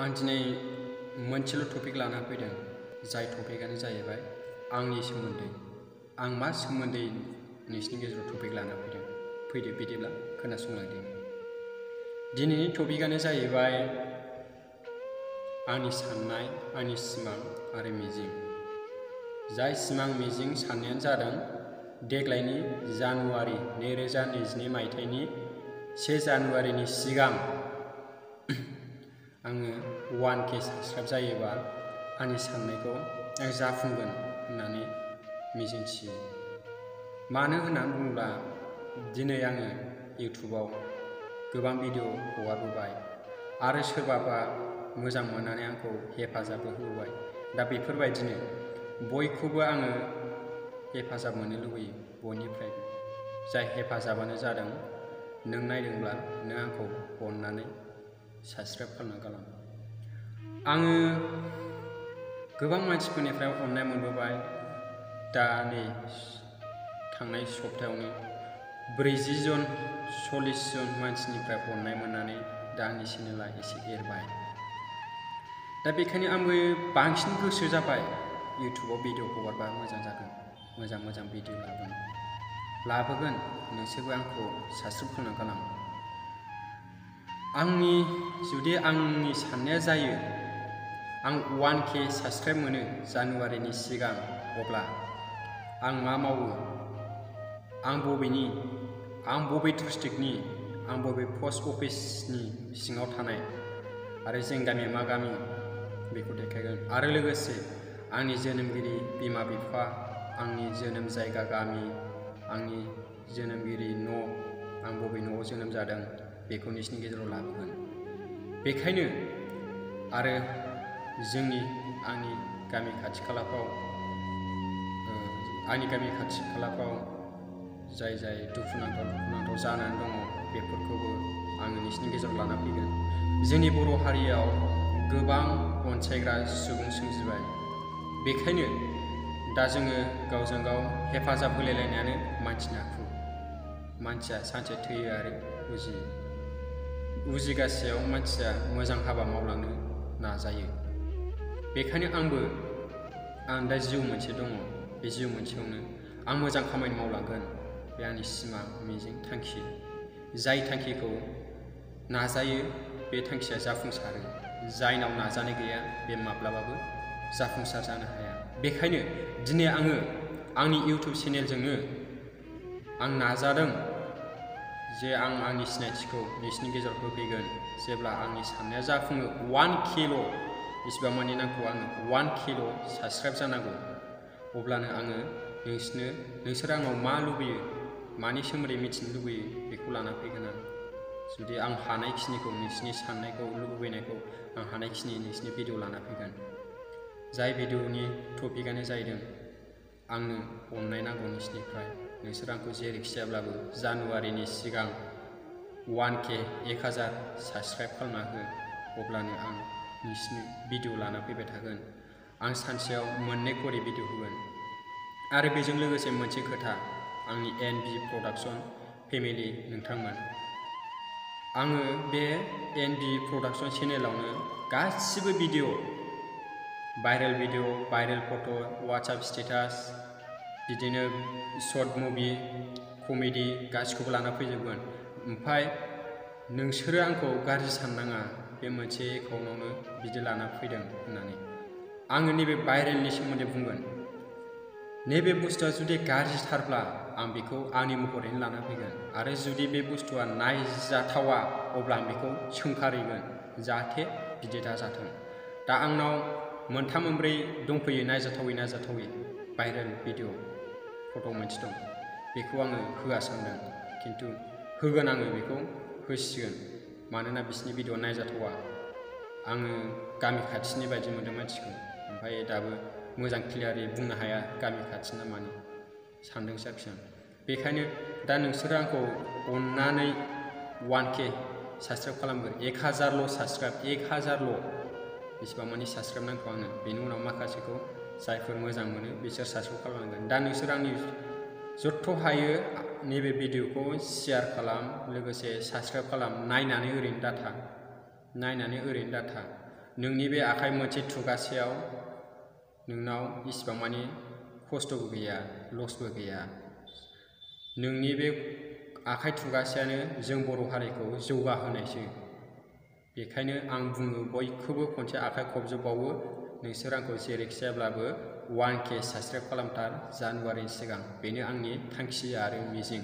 आं दिनै मोनसेल' टपिक लाना फैदों जाय टपिकआनो जाहैबाय आंनि सोमोन्दै आं मा सोमोन्दै नोंसिनि गेजेराव टपिक लाना फैदों फैदो बिदिब्ला खोनासंलांदो। दिनैनि टपिकआनो जाहैबाय आंनि साननाय, आंनि सिमां आरो मिजिं। जाय सिमां मिजिं साननायानो जादों देग्लायनि जानुवारि 2022 मायथाइनि 1 जानुवारिनि सिगां आङो 1K साबस्क्राइब जायोबा आंनि साननायखौ आं जाफुंगोन होननानै मिजिंथियो। मानो होननानै बुङोब्ला दिनै आङो इउटुबाव गोबां भिडिअ हगारबोबाय आरो सोरबाबा मोजां मोननानै आंखौ हेफाजाबबो होबाय। दा बेफोरबायदिनो बयखौबो आङो हेफाजाब मोननो लुबैयो बयनिफ्रायबो। जाय हेफाजाबानो जादों नों नायदोंब्ला नों आंखौ अननानै साबस्क्राइब खालामना गालां। आङो गोबां मानसिफोरनिफ्राय अननाय मोनबोबाय। दा नै थांनाय सप्तायावनो 40 जन 40 जन मानसिनिफ्राय अननाय मोननानै दा आंनि चेनेला एसे एरबाय। दा बेखायनो आंबो बांसिन गोसो जाबाय इउटुबाव भिडिअ हगारबा मोजां जागोन, मोजां भिडिअ लाबोगोन। नोंसोरबो आंखौ साबस्क्राइब खालामना गालां। जुदि आंनि साननाया जायो आं 1K साबस्क्राइब मोनो जानुवारिनि सिगां, अब्ला आं मा मावो, आं बबेनि, आं बबे डिस्ट्रिक्टनि, आं बबे पस्ट अफिसनि सिङाव थानाय आरो जों गामिया मा गामि बेखौ देखायगोन। आरो लोगोसे आंनि जोनोमगिरि बिमा बिफा, आंनि जोनोम जायगा गामि, आंनि जोनोमगिरि न', आं बबे न'आव जोनोम जादों बेखौ नोंसिनि गेजेराव लाबोगोन। बेखायनो आरो आंनि गामि खाथि खालाफ्राव जाय दुखुनांथाव जानानै दङ बेफोरखौबो आङो नोंसिनि गेजेराव लाना फैगोन। जोंनि बर' हारियाव गोबां अनसायग्रा सुबुं सोमजिबाय। बेखायनो दा जोङो गावजों गाव हेफाजाब होलायलायनायानो मानसिनि आखु। मानसिया सानसे थैयो आरो उजियो। उजिगासेयाव मानसिया मोजां हाबा मावलांनो नाजायो। बेखायनो आं दा जिउ मोनसे दङ, बे जिउ मोनसेयावनो आं मोजां खामानि मावलांगोन। बे आंनि सिमां, मिजिं, थांखि। जाय थांखिखौ नाजायो बे थांखिया जाफुंसारो। जायनाव नाजानाय गैया बे माब्लाबाबो जाफुंसार जानो हाया। बेखायनो दिनै आङो आंनि इउटुब चेनेलजोंनो आं नाजादों जे आं आंनि सिनायथिखौ नोंसिनि गेजेराव होफैगोन। जेब्ला आंनि साननाया जाफुङो 1Kल', इसिबां मानि नांगौ आंनो 1Kल' साबस्क्राइब जानांगौ, अब्लानो आङो नोंसोर आंनाव मा लुबैयो, मानि सोमोन्दै मिथिनो लुबैयो बेखौ लाना फैगोन आं। जुदि आं हानायखिनिखौ नोंसिनि साननायखौ, लुबैनायखौ आं हानायखिनि नोंसिनि भिडिअ लाना फैगोन। जाय भिडिअनि टपिकआनो जाहैदों आंनो अननाय नांगौ नोंसिनिफ्राय। नोंसोर आंखौ जेरैखि जायाब्लाबो जानुवारिनि सिगां 1K 1000 साबस्क्राइब खालामना हो, अब्लानो आं नोंसिनि भिडिअ लाना फैबाय थागोन। आं सानसेयाव 2 घरि भिडिअ होगोन। आरो बेजों लोगोसे मोनसे खोथा, आंनि NB प्रडाक्शन फेमिलि नोंथांमोन, आङो बे NB प्रडाक्शन चेनेलावनो गासिबो भिडिअ, भाइरेल फट', वाट्सएप स्टेटास, बिदिनो शर्ट मुभि, कमेडि गासिखौबो लाना फैजोबगोन। ओमफ्राय नोंसोरो आंखौ गाज्रि साननाङा बे मोनसे एकाउन्टआवनो बिदि लाना फैदों होननानै। आङो नैबे भाइरेलनि सोमोन्दै बुंगोन। नैबे बुस्थुआ जुदि गाज्रिथारब्ला आं बेखौ आंनि महरैनो लाना फैगोन। आरो जुदि बे बुस्थुआ नायजाथावा अब्ला आं बेखौ सोंखारिगोन, जाहाथे बिदि दाजाथों। दा आंनाव 3, 4 दंफैयो नायजाथावै भाइरेल भिडिअ फट' मोनसे दं। बेखौ आङो होआ सानदों, खिन्थु होगोन। आङो बेखौ होसिगोन, मानोना बिसिनि भिडिअ नायजाथावा। आङो गामि खाथिनि बायदि मोनदों मानसिखौ, ओमफ्राय दाबो मोजां क्लियारै बुंनो हाया गामि खाथि ना मानि, सानदोंसो आरोखि आं। बेखायनो दा नोंसोरो आंखौ अननानै 1K साबस्क्राइब खालामगोन। 1000ल' साबस्क्राइब, 1000ल'। बेसेबां मानि साबस्क्राइब नांगौ आंनो। बेनि उनाव माखासेखौ जायफोर मोजां मोनो बिसोर साबस्क्राइब खालामनांगोन। दा नोंसोर आंनि जथ' हायो नैबे भिडिअखौ शेयार खालाम, लोगोसे साबस्क्राइब खालाम। नायनानै ओरैनो दाथा। नोंनि बे आखाइ मोनसे थुगासेयाव नोंनाव इसिबां मानि खस्थ'बो गैया, लसबो गैया। नोंनि बे आखाइ थुगासेयानो जों बर' हारिखौ जौगाहोनायसो। बेखायनो आं बुङो बयखौबो खनसे आखाइ खबजोबबावो, नोंसोर आंखौ जेरैखि जायाब्लाबो 1K साबस्क्राइब खालामथार जानुवारिनि सिगां। बेनो आंनि थांखि आरो मिजिं।